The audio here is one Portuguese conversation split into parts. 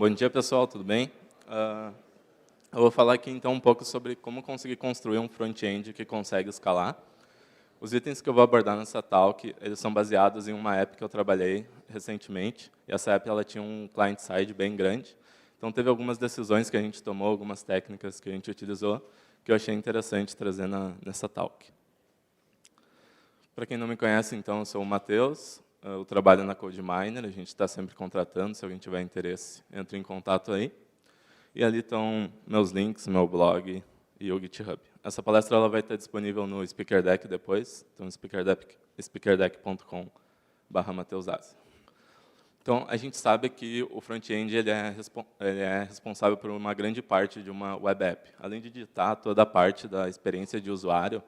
Bom dia, pessoal, tudo bem? Eu vou falar aqui, então, um pouco sobre como conseguir construir um front-end que consegue escalar. Os itens que eu vou abordar nessa talk, eles são baseados em uma app que eu trabalhei recentemente. E essa app ela tinha um client-side bem grande. Então, teve algumas decisões que a gente tomou, algumas técnicas que a gente utilizou, que eu achei interessante trazer nessa talk. Para quem não me conhece, então, eu sou o Matheus. Eu trabalho na CodeMiner, a gente está sempre contratando, se alguém tiver interesse, entre em contato aí. E ali estão meus links, meu blog e o GitHub. Essa palestra ela vai estar disponível no Speaker Deck depois, então speakerdeck.com/mateusazzi. Então, a gente sabe que o front-end ele é responsável por uma grande parte de uma web app. Além de ditar toda a parte da experiência de usuário,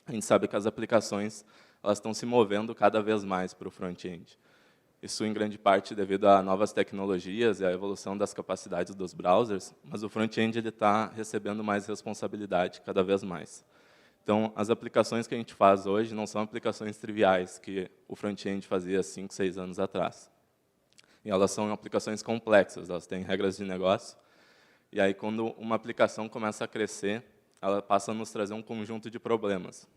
a gente sabe que as aplicações elas estão se movendo cada vez mais para o front-end. Isso, em grande parte, devido a novas tecnologias e à evolução das capacidades dos browsers, mas o front-end está recebendo mais responsabilidade cada vez mais. Então, as aplicações que a gente faz hoje não são aplicações triviais que o front-end fazia 5, 6 anos atrás. E elas são aplicações complexas, elas têm regras de negócio. E aí, quando uma aplicação começa a crescer, ela passa a nos trazer um conjunto de problemas.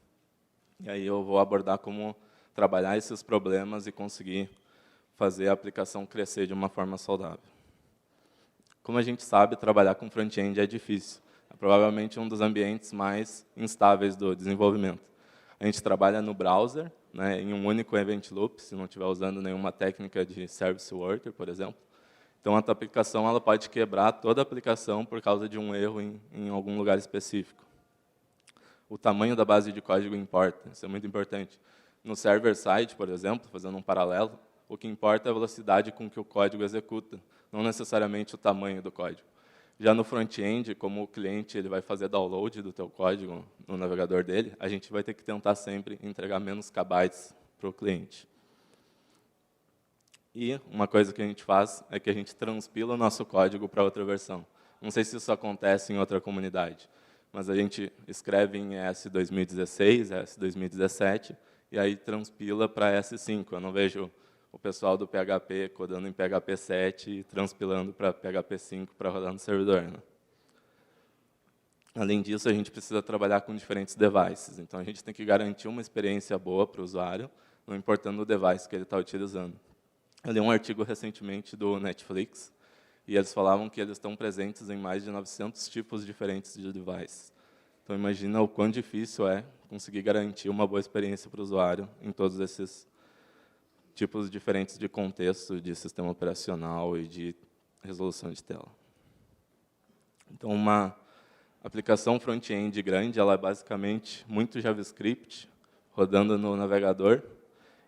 E aí eu vou abordar como trabalhar esses problemas e conseguir fazer a aplicação crescer de uma forma saudável. Como a gente sabe, trabalhar com front-end é difícil. É provavelmente um dos ambientes mais instáveis do desenvolvimento. A gente trabalha no browser, né, em um único event loop, se não estiver usando nenhuma técnica de service worker, por exemplo. Então, a tua aplicação ela pode quebrar toda a aplicação por causa de um erro em algum lugar específico. O tamanho da base de código importa, isso é muito importante. No server-side, por exemplo, fazendo um paralelo, o que importa é a velocidade com que o código executa, não necessariamente o tamanho do código. Já no front-end, como o cliente ele vai fazer download do teu código no navegador dele, a gente vai ter que tentar sempre entregar menos kbytes para o cliente. E uma coisa que a gente faz é que a gente transpila o nosso código para outra versão. Não sei se isso acontece em outra comunidade, mas a gente escreve em ES 2016, ES 2017, e aí transpila para ES5. Eu não vejo o pessoal do PHP codando em PHP 7 e transpilando para PHP 5 para rodar no servidor, né? Além disso, a gente precisa trabalhar com diferentes devices. Então, a gente tem que garantir uma experiência boa para o usuário, não importando o device que ele está utilizando. Eu li um artigo recentemente do Netflix, e eles falavam que eles estão presentes em mais de 900 tipos diferentes de devices. Então, imagina o quão difícil é conseguir garantir uma boa experiência para o usuário em todos esses tipos diferentes de contexto, de sistema operacional e de resolução de tela. Então, uma aplicação front-end grande, ela é basicamente muito JavaScript, rodando no navegador,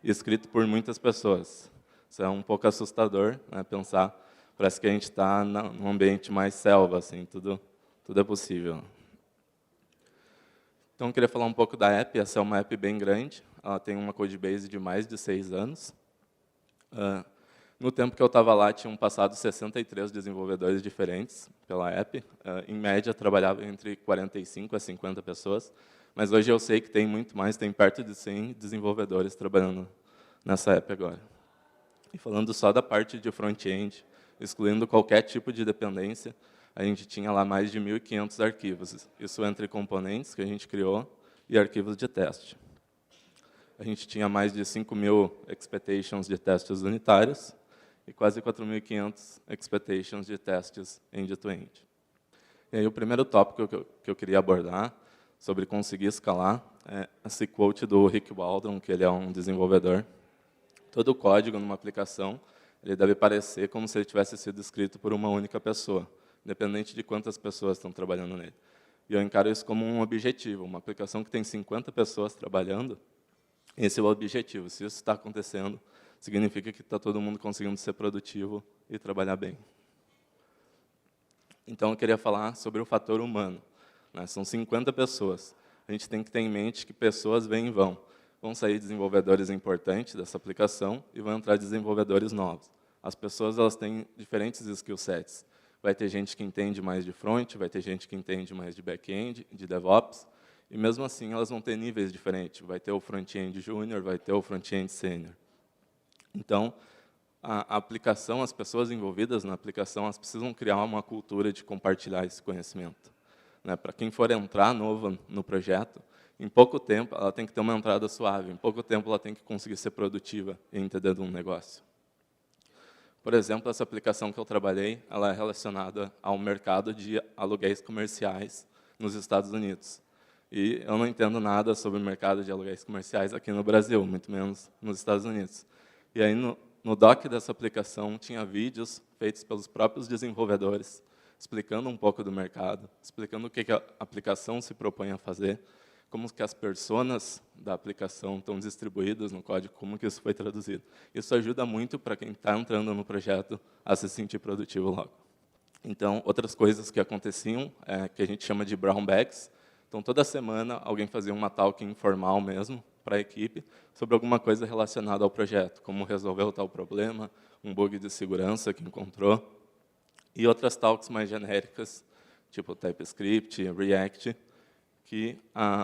e escrito por muitas pessoas. Isso é um pouco assustador, né, pensar. Parece que a gente está num ambiente mais selva, assim, tudo é possível. Então, eu queria falar um pouco da app. Essa é uma app bem grande. Ela tem uma codebase de mais de 6 anos. No tempo que eu estava lá, tinham passado 63 desenvolvedores diferentes pela app. Em média, trabalhava entre 45 a 50 pessoas. Mas hoje eu sei que tem muito mais, tem perto de 100 desenvolvedores trabalhando nessa app agora. E falando só da parte de front-end, excluindo qualquer tipo de dependência, a gente tinha lá mais de 1.500 arquivos. Isso entre componentes que a gente criou e arquivos de teste. A gente tinha mais de 5.000 expectations de testes unitários e quase 4.500 expectations de testes end-to-end. E aí o primeiro tópico que eu queria abordar sobre conseguir escalar é esse quote do Rick Waldron, que ele é um desenvolvedor. Todo o código numa aplicação ele deve parecer como se ele tivesse sido escrito por uma única pessoa, independente de quantas pessoas estão trabalhando nele. E eu encaro isso como um objetivo. Uma aplicação que tem 50 pessoas trabalhando, esse é o objetivo. Se isso está acontecendo, significa que está todo mundo conseguindo ser produtivo e trabalhar bem. Então, eu queria falar sobre o fator humano, né? São 50 pessoas. A gente tem que ter em mente que pessoas vêm e vão. Vão sair desenvolvedores importantes dessa aplicação e vão entrar desenvolvedores novos. As pessoas elas têm diferentes skill sets. Vai ter gente que entende mais de front, vai ter gente que entende mais de back-end, de DevOps, e mesmo assim elas vão ter níveis diferentes. Vai ter o front-end júnior, vai ter o front-end sênior. Então, a aplicação, as pessoas envolvidas na aplicação, elas precisam criar uma cultura de compartilhar esse conhecimento. Né? Para quem for entrar novo no projeto, em pouco tempo, ela tem que ter uma entrada suave, em pouco tempo ela tem que conseguir ser produtiva e entender de um negócio. Por exemplo, essa aplicação que eu trabalhei, ela é relacionada ao mercado de aluguéis comerciais nos Estados Unidos. E eu não entendo nada sobre o mercado de aluguéis comerciais aqui no Brasil, muito menos nos Estados Unidos. E aí, no doc dessa aplicação, tinha vídeos feitos pelos próprios desenvolvedores, explicando um pouco do mercado, explicando o que a aplicação se propõe a fazer, como que as personas da aplicação estão distribuídas no código, como que isso foi traduzido. Isso ajuda muito para quem está entrando no projeto a se sentir produtivo logo. Então, outras coisas que aconteciam, que a gente chama de brown bags. Então, toda semana, alguém fazia uma talk informal mesmo para a equipe sobre alguma coisa relacionada ao projeto, como resolver tal problema, um bug de segurança que encontrou, e outras talks mais genéricas, tipo TypeScript, React, que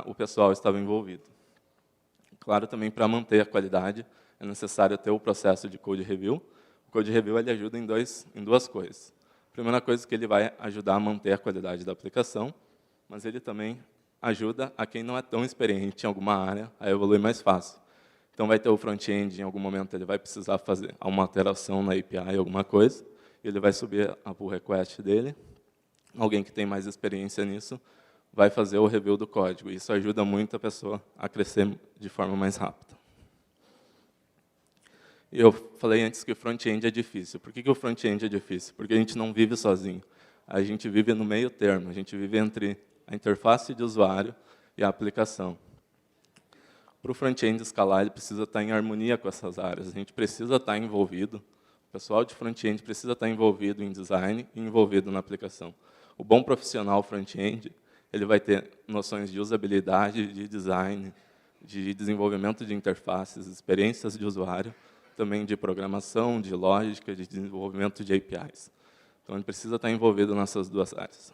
o pessoal estava envolvido. Claro, também, para manter a qualidade, é necessário ter o processo de code review. O code review ele ajuda em duas coisas. A primeira coisa é que ele vai ajudar a manter a qualidade da aplicação, mas ele também ajuda a quem não é tão experiente em alguma área a evoluir mais fácil. Então, vai ter o front-end, em algum momento ele vai precisar fazer uma alteração na API, alguma coisa, e ele vai subir a pull request dele. Alguém que tem mais experiência nisso vai fazer o review do código. Isso ajuda muito a pessoa a crescer de forma mais rápida. E eu falei antes que o front-end é difícil. Por que o front-end é difícil? Porque a gente não vive sozinho. A gente vive no meio termo. A gente vive entre a interface de usuário e a aplicação. Para o front-end escalar, ele precisa estar em harmonia com essas áreas. A gente precisa estar envolvido. O pessoal de front-end precisa estar envolvido em design e envolvido na aplicação. O bom profissional front-end ele vai ter noções de usabilidade, de design, de desenvolvimento de interfaces, experiências de usuário, também de programação, de lógica, de desenvolvimento de APIs. Então, ele precisa estar envolvido nessas duas áreas.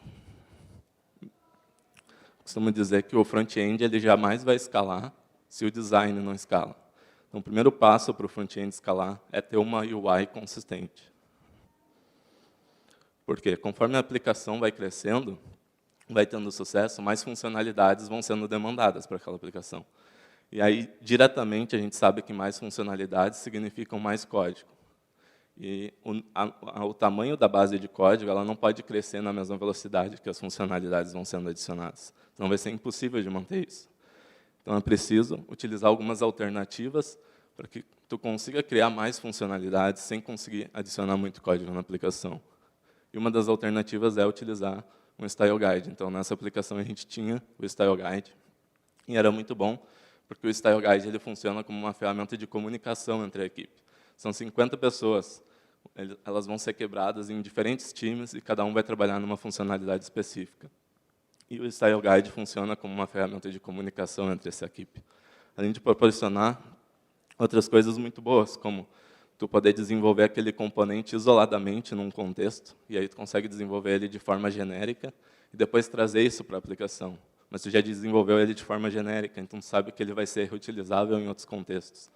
Costumo dizer que o front-end ele jamais vai escalar se o design não escala. Então, o primeiro passo para o front-end escalar é ter uma UI consistente. Porque, conforme a aplicação vai crescendo, vai tendo sucesso, mais funcionalidades vão sendo demandadas para aquela aplicação. E aí, diretamente, a gente sabe que mais funcionalidades significam mais código. E o tamanho da base de código ela não pode crescer na mesma velocidade que as funcionalidades vão sendo adicionadas. Senão vai ser impossível de manter isso. Então, é preciso utilizar algumas alternativas para que tu consiga criar mais funcionalidades sem conseguir adicionar muito código na aplicação. E uma das alternativas é utilizar um Style Guide. Então, nessa aplicação, a gente tinha o Style Guide. E era muito bom, porque o Style Guide ele funciona como uma ferramenta de comunicação entre a equipe. São 50 pessoas. Elas vão ser quebradas em diferentes times e cada um vai trabalhar numa funcionalidade específica. E o Style Guide funciona como uma ferramenta de comunicação entre essa equipe. Além de proporcionar outras coisas muito boas, como tu poder desenvolver aquele componente isoladamente num contexto, e aí tu consegue desenvolver ele de forma genérica, e depois trazer isso para a aplicação. Mas tu já desenvolveu ele de forma genérica, então tu sabe que ele vai ser reutilizável em outros contextos.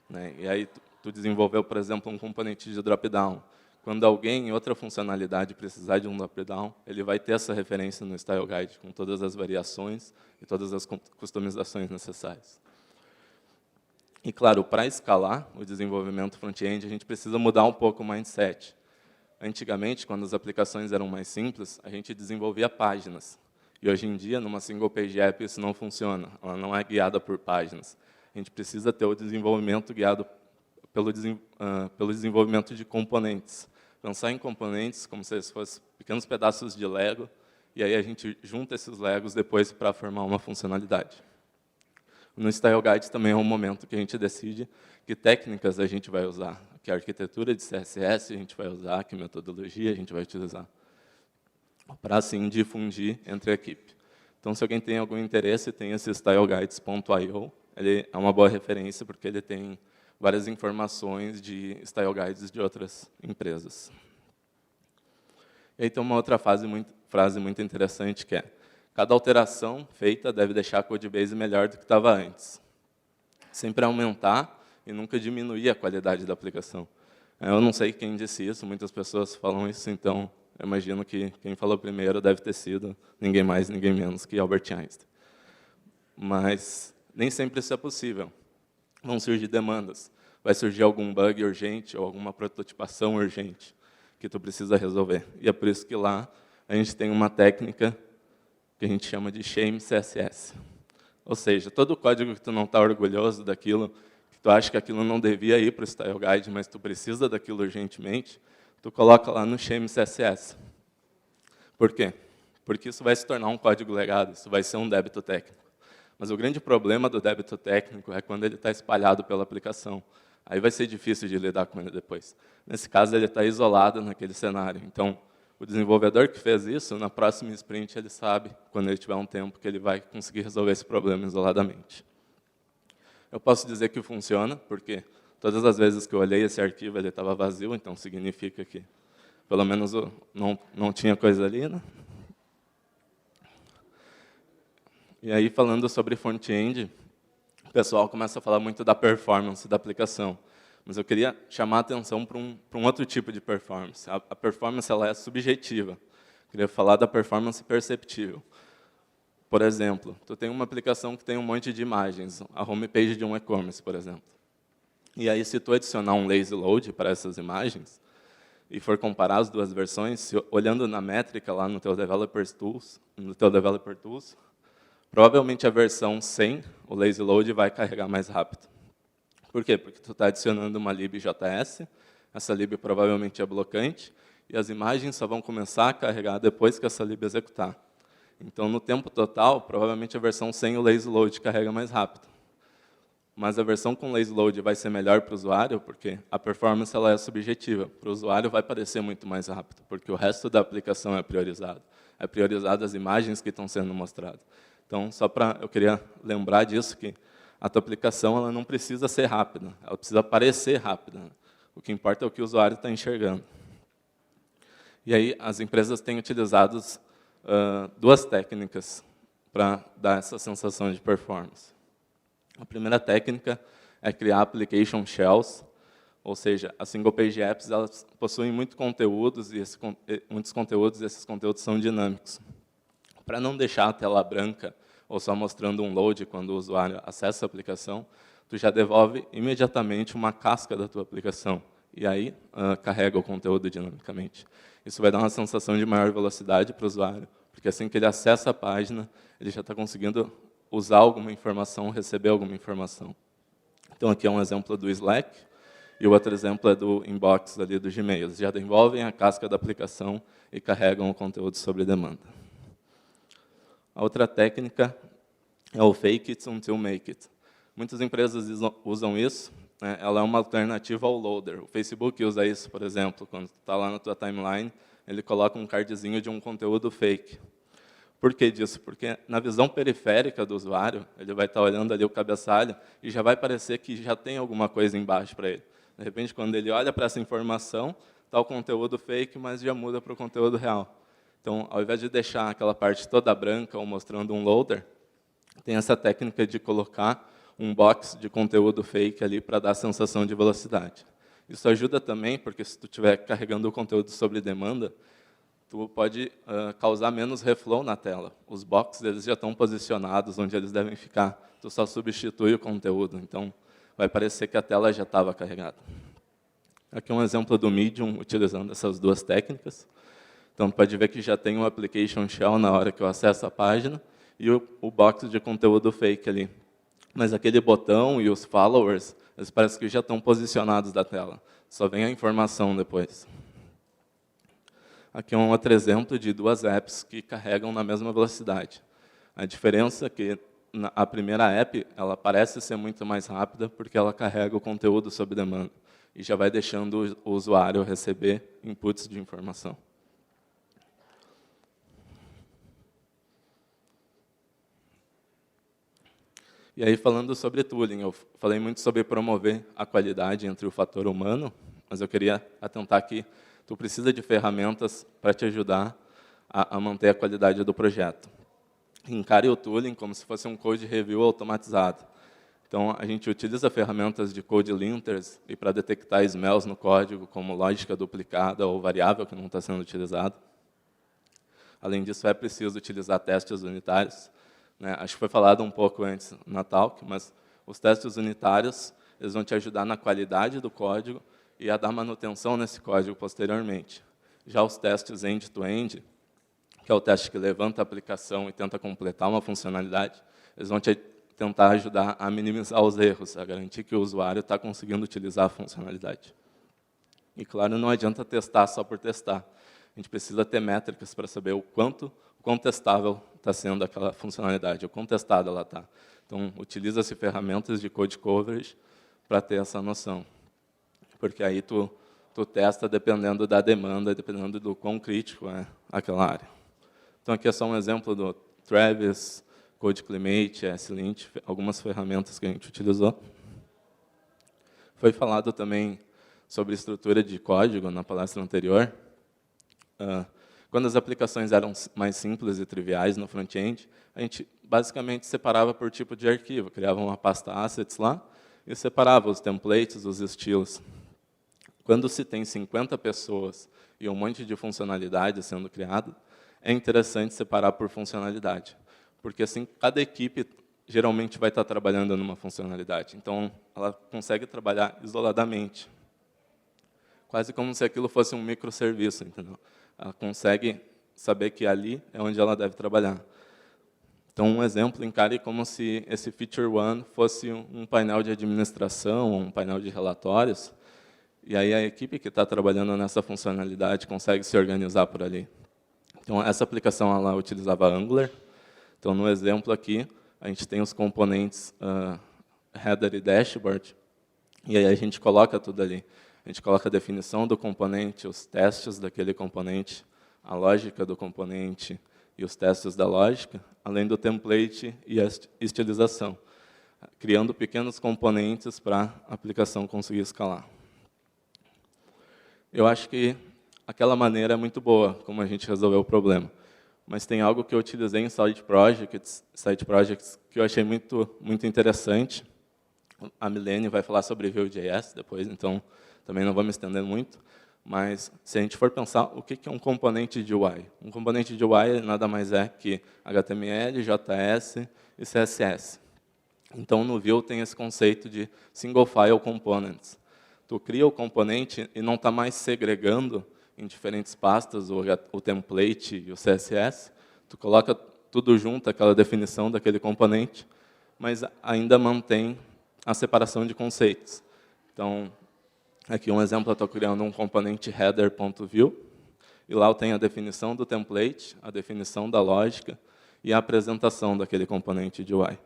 Né? E aí tu desenvolveu, por exemplo, um componente de drop-down. Quando alguém em outra funcionalidade precisar de um drop-down, ele vai ter essa referência no Style Guide, com todas as variações e todas as customizações necessárias. E, claro, para escalar o desenvolvimento front-end, a gente precisa mudar um pouco o mindset. Antigamente, quando as aplicações eram mais simples, a gente desenvolvia páginas. E, hoje em dia, numa single page app, isso não funciona. Ela não é guiada por páginas. A gente precisa ter o desenvolvimento guiado pelo desenvolvimento de componentes. Pensar em componentes como se eles fossem pequenos pedaços de Lego, e aí a gente junta esses Legos depois para formar uma funcionalidade. No Style Guide também é um momento que a gente decide que técnicas a gente vai usar, que arquitetura de CSS a gente vai usar, que metodologia a gente vai utilizar, para assim difundir entre a equipe. Então, se alguém tem algum interesse, tem esse styleguides.io, ele é uma boa referência, porque ele tem várias informações de Style Guides de outras empresas. E aí tem uma outra frase muito interessante, que é: cada alteração feita deve deixar a codebase melhor do que estava antes. Sempre aumentar e nunca diminuir a qualidade da aplicação. Eu não sei quem disse isso, muitas pessoas falam isso, então eu imagino que quem falou primeiro deve ter sido ninguém mais, ninguém menos que Albert Einstein. Mas nem sempre isso é possível. Vão surgir demandas. Vai surgir algum bug urgente ou alguma prototipação urgente que tu precisa resolver. E é por isso que lá a gente tem uma técnica que a gente chama de shame CSS. Ou seja, todo o código que tu não está orgulhoso daquilo, que tu acha que aquilo não devia ir para o Style Guide, mas tu precisa daquilo urgentemente, tu coloca lá no shame CSS. Por quê? Porque isso vai se tornar um código legado, isso vai ser um débito técnico. Mas o grande problema do débito técnico é quando ele está espalhado pela aplicação. Aí vai ser difícil de lidar com ele depois. Nesse caso, ele está isolado naquele cenário. Então, o desenvolvedor que fez isso, na próxima sprint, ele sabe, quando ele tiver um tempo, que ele vai conseguir resolver esse problema isoladamente. Eu posso dizer que funciona, porque todas as vezes que eu olhei esse arquivo, ele estava vazio, então significa que, pelo menos, não tinha coisa ali, né? E aí, falando sobre front-end, o pessoal começa a falar muito da performance da aplicação. Mas eu queria chamar a atenção para um outro tipo de performance. A performance ela é subjetiva. Eu queria falar da performance perceptível. Por exemplo, tu tem uma aplicação que tem um monte de imagens, a homepage de um e-commerce, por exemplo. E aí, se tu adicionar um lazy load para essas imagens, e for comparar as duas versões, olhando na métrica lá no teu Developer Tools, provavelmente a versão sem o lazy load vai carregar mais rápido. Por quê? Porque tu está adicionando uma lib.js, essa lib provavelmente é blocante, e as imagens só vão começar a carregar depois que essa lib executar. Então, no tempo total, provavelmente a versão sem o lazy load carrega mais rápido. Mas a versão com lazy load vai ser melhor para o usuário, porque a performance ela é subjetiva. Para o usuário vai parecer muito mais rápido, porque o resto da aplicação é priorizado. É priorizado as imagens que estão sendo mostradas. Então, eu queria lembrar disso, que a tua aplicação ela não precisa ser rápida, ela precisa parecer rápida. O que importa é o que o usuário está enxergando. E aí, as empresas têm utilizado duas técnicas para dar essa sensação de performance. A primeira técnica é criar application shells, ou seja, as single page apps elas possuem muitos conteúdos, e esses conteúdos são dinâmicos. Para não deixar a tela branca ou só mostrando um load quando o usuário acessa a aplicação, tu já devolve imediatamente uma casca da tua aplicação. E aí, carrega o conteúdo dinamicamente. Isso vai dar uma sensação de maior velocidade para o usuário, porque assim que ele acessa a página, ele já está conseguindo usar alguma informação, receber alguma informação. Então, aqui é um exemplo do Slack, e o outro exemplo é do inbox ali do Gmail. Eles já devolvem a casca da aplicação e carregam o conteúdo sob demanda. A outra técnica é o fake it until make it. Muitas empresas usam isso, né? Ela é uma alternativa ao loader. O Facebook usa isso, por exemplo, quando tu está lá na tua timeline, ele coloca um cardzinho de um conteúdo fake. Por que disso? Porque na visão periférica do usuário, ele vai estar olhando ali o cabeçalho e já vai parecer que já tem alguma coisa embaixo para ele. De repente, quando ele olha para essa informação, está o conteúdo fake, mas já muda para o conteúdo real. Então, ao invés de deixar aquela parte toda branca ou mostrando um loader, tem essa técnica de colocar um box de conteúdo fake ali para dar a sensação de velocidade. Isso ajuda também, porque se tu estiver carregando o conteúdo sobre demanda, tu pode causar menos reflow na tela. Os boxes eles já estão posicionados onde eles devem ficar. Tu só substitui o conteúdo, então vai parecer que a tela já estava carregada. Aqui é um exemplo do Medium utilizando essas duas técnicas. Então, pode ver que já tem um application shell na hora que eu acesso a página e o box de conteúdo fake ali. Mas aquele botão e os followers, eles parecem que já estão posicionados da tela. Só vem a informação depois. Aqui é um outro exemplo de duas apps que carregam na mesma velocidade. A diferença é que a primeira app ela parece ser muito mais rápida porque ela carrega o conteúdo sob demanda e já vai deixando o usuário receber inputs de informação. E aí, falando sobre tooling, eu falei muito sobre promover a qualidade entre o fator humano, mas eu queria atentar que tu precisa de ferramentas para te ajudar a manter a qualidade do projeto. Encare o tooling como se fosse um code review automatizado. Então, a gente utiliza ferramentas de code linters e para detectar smells no código, como lógica duplicada ou variável que não está sendo utilizada. Além disso, é preciso utilizar testes unitários, né? Acho que foi falado um pouco antes na talk, mas os testes unitários eles vão te ajudar na qualidade do código e a dar manutenção nesse código posteriormente. Já os testes end-to-end, que é o teste que levanta a aplicação e tenta completar uma funcionalidade, eles vão tentar ajudar a minimizar os erros, a garantir que o usuário está conseguindo utilizar a funcionalidade. E, claro, não adianta testar só por testar. A gente precisa ter métricas para saber o quão testável está sendo aquela funcionalidade, o quão testada ela está. Então, utiliza-se ferramentas de code coverage para ter essa noção. Porque aí tu testa dependendo da demanda, dependendo do quão crítico é aquela área. Então, aqui é só um exemplo do Travis, CodeClimate, SLint, algumas ferramentas que a gente utilizou. Foi falado também sobre estrutura de código na palestra anterior. Quando as aplicações eram mais simples e triviais no front-end, a gente basicamente separava por tipo de arquivo, criava uma pasta assets lá e separava os templates, os estilos. Quando se tem 50 pessoas e um monte de funcionalidades sendo criado, é interessante separar por funcionalidade, porque assim cada equipe geralmente vai estar trabalhando numa funcionalidade. Então, ela consegue trabalhar isoladamente, quase como se aquilo fosse um microserviço, entendeu? Ela consegue saber que ali é onde ela deve trabalhar. Então, um exemplo, encare como se esse Feature One fosse um painel de administração, um painel de relatórios, e aí a equipe que está trabalhando nessa funcionalidade consegue se organizar por ali. Então, essa aplicação ela utilizava Angular. Então, no exemplo aqui, a gente tem os componentes header e dashboard, e aí a gente coloca tudo ali. A gente coloca a definição do componente, os testes daquele componente, a lógica do componente e os testes da lógica, além do template e a estilização, criando pequenos componentes para a aplicação conseguir escalar. Eu acho que aquela maneira é muito boa, como a gente resolveu o problema. Mas tem algo que eu utilizei em side projects que eu achei muito interessante. A Milene vai falar sobre Vue.js depois, então também não vou me estender muito. Mas se a gente for pensar, o que é um componente de UI? Um componente de UI nada mais é que HTML, JS e CSS. Então, no Vue tem esse conceito de Single File Components. Tu cria o componente e não está mais segregando em diferentes pastas o template e o CSS. Tu coloca tudo junto, aquela definição daquele componente, mas ainda mantém a separação de conceitos. Então, aqui um exemplo, eu estou criando um componente header.view, e lá eu tenho a definição do template, a definição da lógica e a apresentação daquele componente de UI.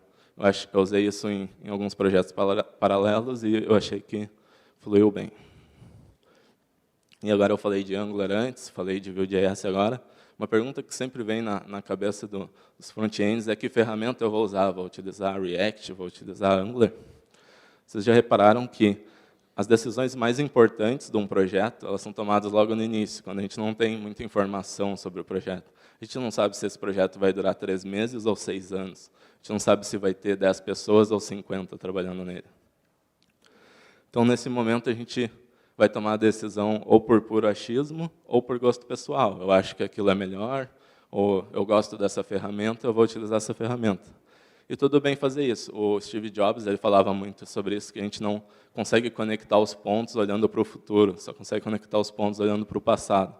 Eu usei isso em alguns projetos paralelos e eu achei que fluiu bem. E agora eu falei de Angular antes, falei de Vue.js agora. Uma pergunta que sempre vem na cabeça dos front-ends é que ferramenta eu vou usar? Vou utilizar React? Vou utilizar Angular? Vocês já repararam que as decisões mais importantes de um projeto, elas são tomadas logo no início, quando a gente não tem muita informação sobre o projeto. A gente não sabe se esse projeto vai durar 3 meses ou 6 anos. A gente não sabe se vai ter 10 pessoas ou 50 trabalhando nele. Então, nesse momento, a gente vai tomar a decisão ou por puro achismo ou por gosto pessoal. Eu acho que aquilo é melhor, ou eu gosto dessa ferramenta, eu vou utilizar essa ferramenta. E tudo bem fazer isso. O Steve Jobs ele falava muito sobre isso, que a gente não consegue conectar os pontos olhando para o futuro, só consegue conectar os pontos olhando para o passado.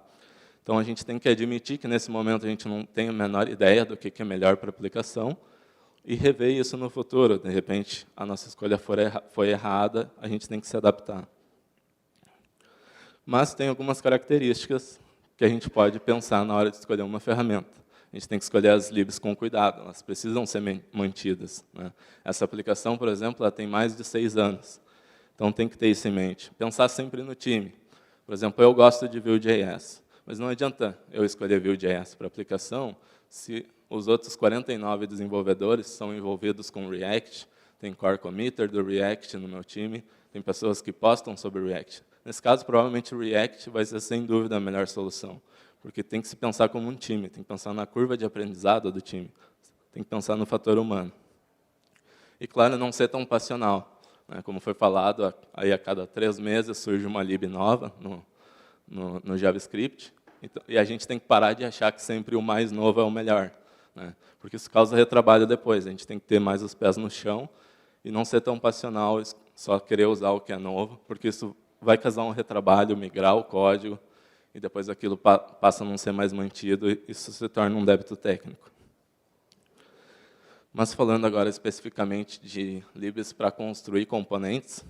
Então, a gente tem que admitir que, nesse momento, a gente não tem a menor ideia do que é melhor para a aplicação e rever isso no futuro. De repente, a nossa escolha foi errada, a gente tem que se adaptar. Mas tem algumas características que a gente pode pensar na hora de escolher uma ferramenta. A gente tem que escolher as libs com cuidado, elas precisam ser mantidas, né? Essa aplicação, por exemplo, ela tem mais de 6 anos. Então, tem que ter isso em mente. Pensar sempre no time. Por exemplo, eu gosto de Vue.js, mas não adianta eu escolher Vue.js para aplicação se os outros 49 desenvolvedores são envolvidos com React, tem core committer do React no meu time, tem pessoas que postam sobre React. Nesse caso, provavelmente o React vai ser, sem dúvida, a melhor solução, porque tem que se pensar como um time, tem que pensar na curva de aprendizado do time, tem que pensar no fator humano. E, claro, não ser tão passional, né? Como foi falado, aí a cada 3 meses surge uma lib nova no JavaScript, então, e a gente tem que parar de achar que sempre o mais novo é o melhor, né? Porque isso causa retrabalho depois. A gente tem que ter mais os pés no chão e não ser tão passional, só querer usar o que é novo, porque isso vai causar um retrabalho, migrar o código, e depois aquilo passa a não ser mais mantido, e isso se torna um débito técnico. Mas falando agora especificamente de libs para construir componentes,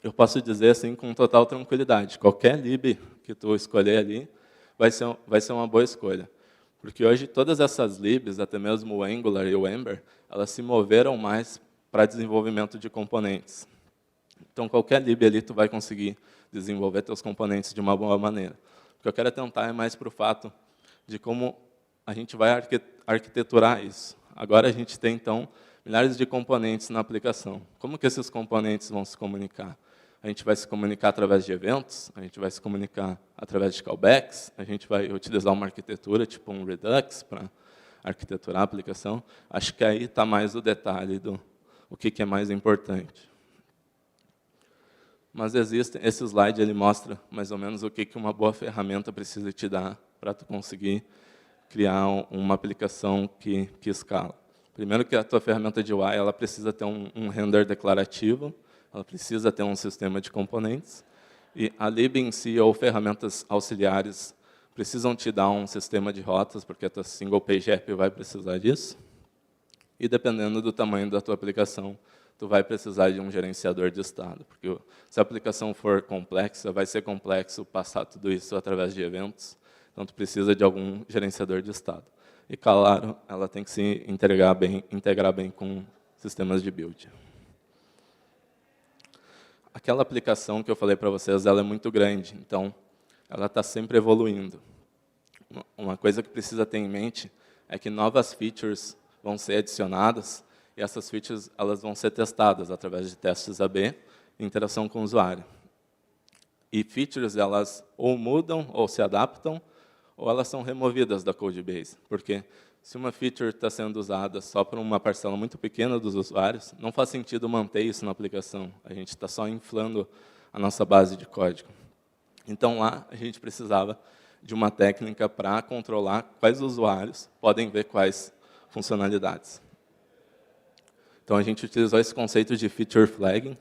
eu posso dizer assim com total tranquilidade, qualquer lib que tu escolher ali vai ser uma boa escolha. Porque hoje todas essas libs, até mesmo o Angular e o Ember, elas se moveram mais para desenvolvimento de componentes. Então, qualquer lib ali tu vai conseguir desenvolver teus componentes de uma boa maneira. O que eu quero atentar é mais para o fato de como a gente vai arquiteturar isso. Agora a gente tem, então, milhares de componentes na aplicação. Como que esses componentes vão se comunicar? A gente vai se comunicar através de eventos, a gente vai se comunicar através de callbacks, a gente vai utilizar uma arquitetura, tipo um Redux, para arquiteturar a aplicação. Acho que aí está mais o detalhe do o que é mais importante. Mas esse slide ele mostra mais ou menos o que uma boa ferramenta precisa te dar para tu conseguir criar uma aplicação que escala. Primeiro que a tua ferramenta de UI ela precisa ter um render declarativo, ela precisa ter um sistema de componentes, e a lib em si ou ferramentas auxiliares precisam te dar um sistema de rotas, porque a tua single page app vai precisar disso. E dependendo do tamanho da tua aplicação, tu vai precisar de um gerenciador de estado, porque se a aplicação for complexa, vai ser complexo passar tudo isso através de eventos, então tu precisa de algum gerenciador de estado. E, claro, ela tem que se integrar bem com sistemas de build. Aquela aplicação que eu falei para vocês, ela é muito grande, então ela está sempre evoluindo. Uma coisa que precisa ter em mente é que novas features vão ser adicionadas e essas features elas vão ser testadas através de testes AB e interação com o usuário. E features elas ou mudam ou se adaptam ou elas são removidas da codebase, porque se uma feature está sendo usada só por uma parcela muito pequena dos usuários, não faz sentido manter isso na aplicação. A gente está só inflando a nossa base de código. Então, lá, a gente precisava de uma técnica para controlar quais usuários podem ver quais funcionalidades. Então, a gente utilizou esse conceito de feature flagging.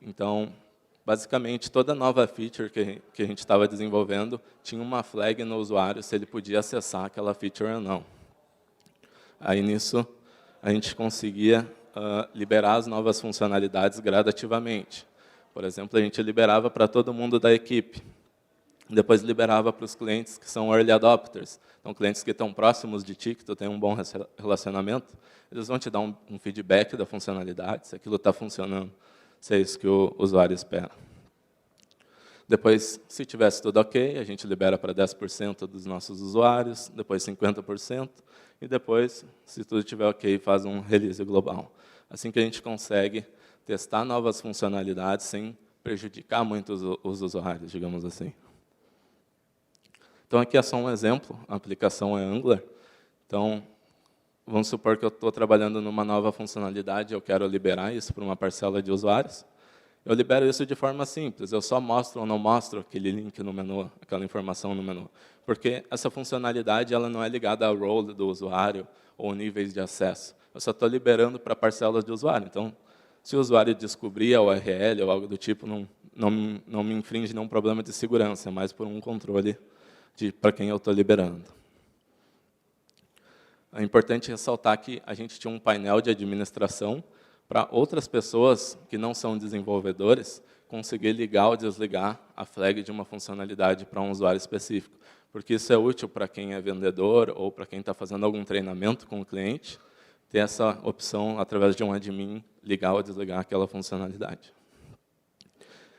Então, basicamente, toda nova feature que a gente estava desenvolvendo tinha uma flag no usuário se ele podia acessar aquela feature ou não. Aí, nisso, a gente conseguia liberar as novas funcionalidades gradativamente. Por exemplo, a gente liberava para todo mundo da equipe. Depois liberava para os clientes que são early adopters. Então, clientes que estão próximos de ti, que tu tem um bom relacionamento, eles vão te dar um feedback da funcionalidade, se aquilo está funcionando, se é isso que o usuário espera. Depois, se tivesse tudo ok, a gente libera para 10% dos nossos usuários, depois 50%, e depois, se tudo estiver ok, faz um release global. Assim que a gente consegue testar novas funcionalidades sem prejudicar muito os usuários, digamos assim. Então, aqui é só um exemplo, a aplicação é Angular. Então, vamos supor que eu estou trabalhando numa nova funcionalidade, eu quero liberar isso para uma parcela de usuários. Eu libero isso de forma simples, eu só mostro ou não mostro aquele link no menu, aquela informação no menu. Porque essa funcionalidade ela não é ligada ao role do usuário ou níveis de acesso. Eu só estou liberando para parcelas de usuário. Então, se o usuário descobrir a URL ou algo do tipo, não me infringe nenhum problema de segurança, é mais por um controle para quem eu estou liberando. É importante ressaltar que a gente tinha um painel de administração para outras pessoas que não são desenvolvedores conseguir ligar ou desligar a flag de uma funcionalidade para um usuário específico. Porque isso é útil para quem é vendedor ou para quem está fazendo algum treinamento com o cliente, ter essa opção, através de um admin, ligar ou desligar aquela funcionalidade.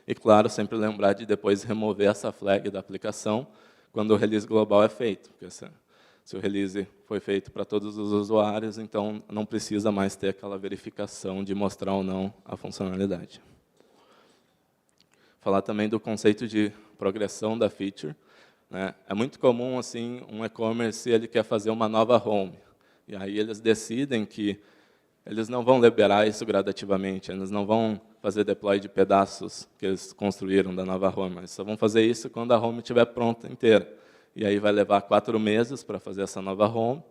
E, claro, sempre lembrar de depois remover essa flag da aplicação quando o release global é feito. Porque se o release foi feito para todos os usuários, então não precisa mais ter aquela verificação de mostrar ou não a funcionalidade. Falar também do conceito de progressão da feature. Né? É muito comum assim, um e-commerce ele quer fazer uma nova home. E aí eles decidem que eles não vão liberar isso gradativamente, eles não vão fazer deploy de pedaços que eles construíram da nova home, eles só vão fazer isso quando a home estiver pronta inteira. E aí vai levar 4 meses para fazer essa nova home,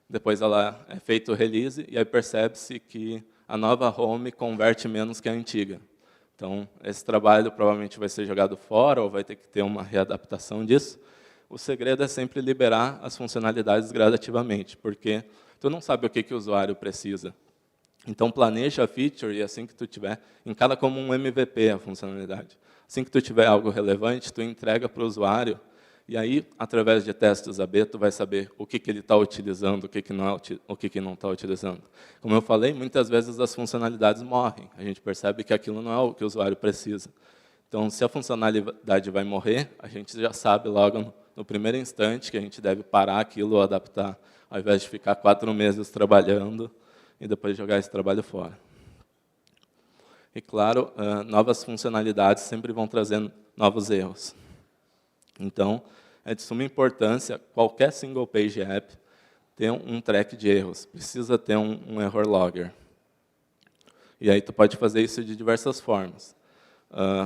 depois ela é feito o release, e aí percebe-se que a nova home converte menos que a antiga. Então, esse trabalho provavelmente vai ser jogado fora, ou vai ter que ter uma readaptação disso. O segredo é sempre liberar as funcionalidades gradativamente, porque tu não sabe o que o usuário precisa. Então, planeja a feature, e assim que tu tiver, encara como um MVP a funcionalidade. Assim que tu tiver algo relevante, tu entrega para o usuário, e aí, através de testes AB, tu vai saber o que ele está utilizando, o que não está utilizando. Como eu falei, muitas vezes as funcionalidades morrem. A gente percebe que aquilo não é o que o usuário precisa. Então, se a funcionalidade vai morrer, a gente já sabe logo no primeiro instante que a gente deve parar aquilo ou adaptar, ao invés de ficar 4 meses trabalhando e depois jogar esse trabalho fora. E, claro, novas funcionalidades sempre vão trazendo novos erros. Então, é de suma importância, qualquer single page app ter um track de erros, precisa ter um error logger. E aí tu pode fazer isso de diversas formas.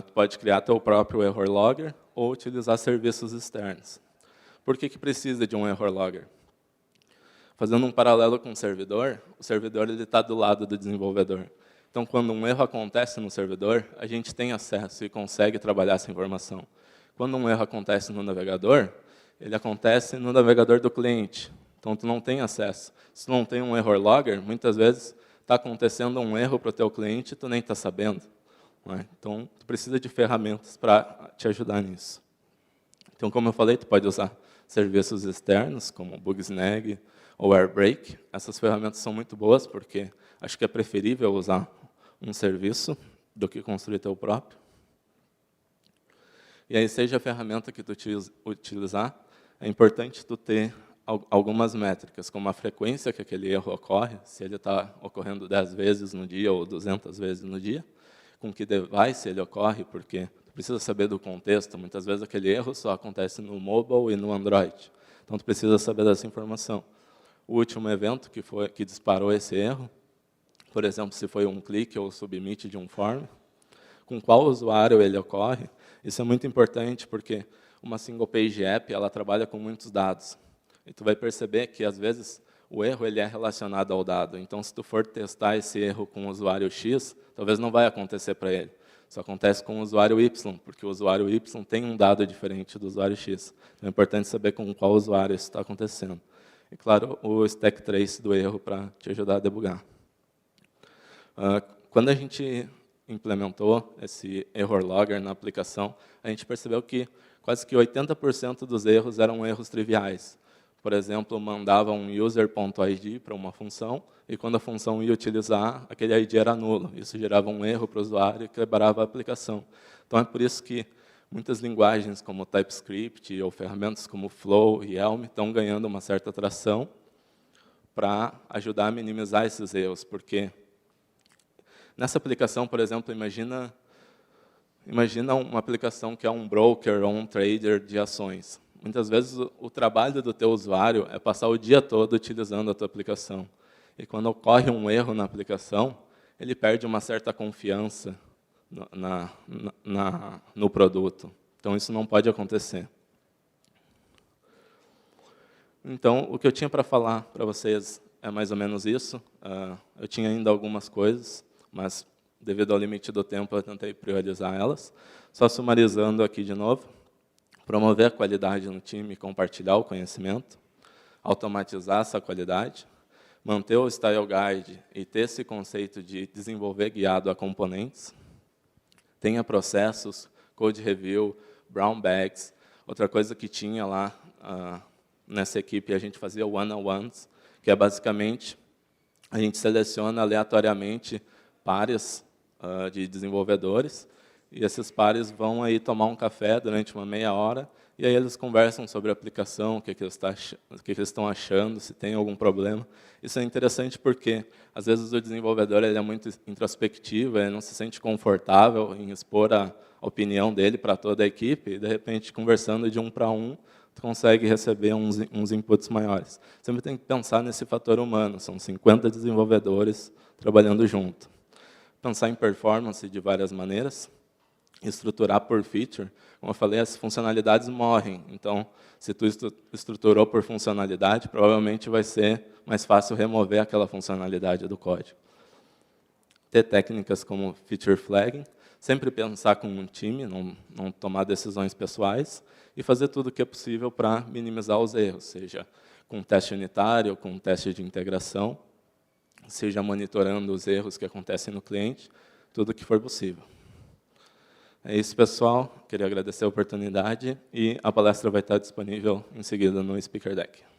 Tu pode criar teu próprio error logger ou utilizar serviços externos. Por que precisa de um error logger? Fazendo um paralelo com o servidor ele está do lado do desenvolvedor. Então, quando um erro acontece no servidor, a gente tem acesso e consegue trabalhar essa informação. Quando um erro acontece no navegador, ele acontece no navegador do cliente. Então, tu não tem acesso. Se tu não tem um error logger, muitas vezes está acontecendo um erro para o teu cliente e tu nem está sabendo. Não é? Então, tu precisa de ferramentas para te ajudar nisso. Então, como eu falei, tu pode usar serviços externos, como Bugsnag ou Airbrake. Essas ferramentas são muito boas, porque acho que é preferível usar um serviço do que construir teu próprio. E aí, seja a ferramenta que tu utilizar, é importante tu ter algumas métricas, como a frequência que aquele erro ocorre, se ele está ocorrendo 10 vezes no dia ou 200 vezes no dia, com que device ele ocorre, porque tu precisa saber do contexto. Muitas vezes aquele erro só acontece no mobile e no Android. Então, tu precisa saber dessa informação. O último evento que disparou esse erro, por exemplo, se foi um clique ou submit de um form, com qual usuário ele ocorre. Isso é muito importante, porque uma single page app ela trabalha com muitos dados. E tu vai perceber que, às vezes, o erro ele é relacionado ao dado. Então, se tu for testar esse erro com o usuário X, talvez não vai acontecer para ele. Isso acontece com o usuário Y, porque o usuário Y tem um dado diferente do usuário X. Então, é importante saber com qual usuário isso está acontecendo. E, claro, o stack trace do erro para te ajudar a debugar. Quando a gente implementou esse error logger na aplicação, a gente percebeu que quase que 80% dos erros eram erros triviais. Por exemplo, mandava um user.id para uma função, e quando a função ia utilizar, aquele ID era nulo. Isso gerava um erro para o usuário e quebrava a aplicação. Então, é por isso que muitas linguagens como TypeScript ou ferramentas como Flow e Elm estão ganhando uma certa atração para ajudar a minimizar esses erros, porque nessa aplicação, por exemplo, imagina uma aplicação que é um broker ou um trader de ações. Muitas vezes o trabalho do teu usuário é passar o dia todo utilizando a tua aplicação. E quando ocorre um erro na aplicação, ele perde uma certa confiança no produto. Então, isso não pode acontecer. Então, o que eu tinha para falar para vocês é mais ou menos isso. Eu tinha ainda algumas coisas, mas, devido ao limite do tempo, eu tentei priorizar elas. Só sumarizando aqui de novo. Promover a qualidade no time e compartilhar o conhecimento. Automatizar essa qualidade. Manter o Style Guide e ter esse conceito de desenvolver guiado a componentes. Tenha processos, code review, brown bags. Outra coisa que tinha lá nessa equipe, a gente fazia one-on-ones, que é basicamente, a gente seleciona aleatoriamente pares de desenvolvedores, e esses pares vão aí tomar um café durante uma meia hora, e aí eles conversam sobre a aplicação, o que eles estão achando, se tem algum problema. Isso é interessante porque, às vezes, o desenvolvedor ele é muito introspectivo, ele não se sente confortável em expor a opinião dele para toda a equipe, e, de repente, conversando de um para um, tu consegue receber uns inputs maiores. Sempre tem que pensar nesse fator humano, são 50 desenvolvedores trabalhando junto. Pensar em performance de várias maneiras, estruturar por feature. Como eu falei, as funcionalidades morrem, então, se tu estruturou por funcionalidade, provavelmente vai ser mais fácil remover aquela funcionalidade do código. Ter técnicas como feature flagging, sempre pensar com um time, não tomar decisões pessoais, e fazer tudo o que é possível para minimizar os erros, seja com teste unitário, com teste de integração, seja monitorando os erros que acontecem no cliente, tudo o que for possível. É isso, pessoal. Queria agradecer a oportunidade e a palestra vai estar disponível em seguida no Speaker Deck.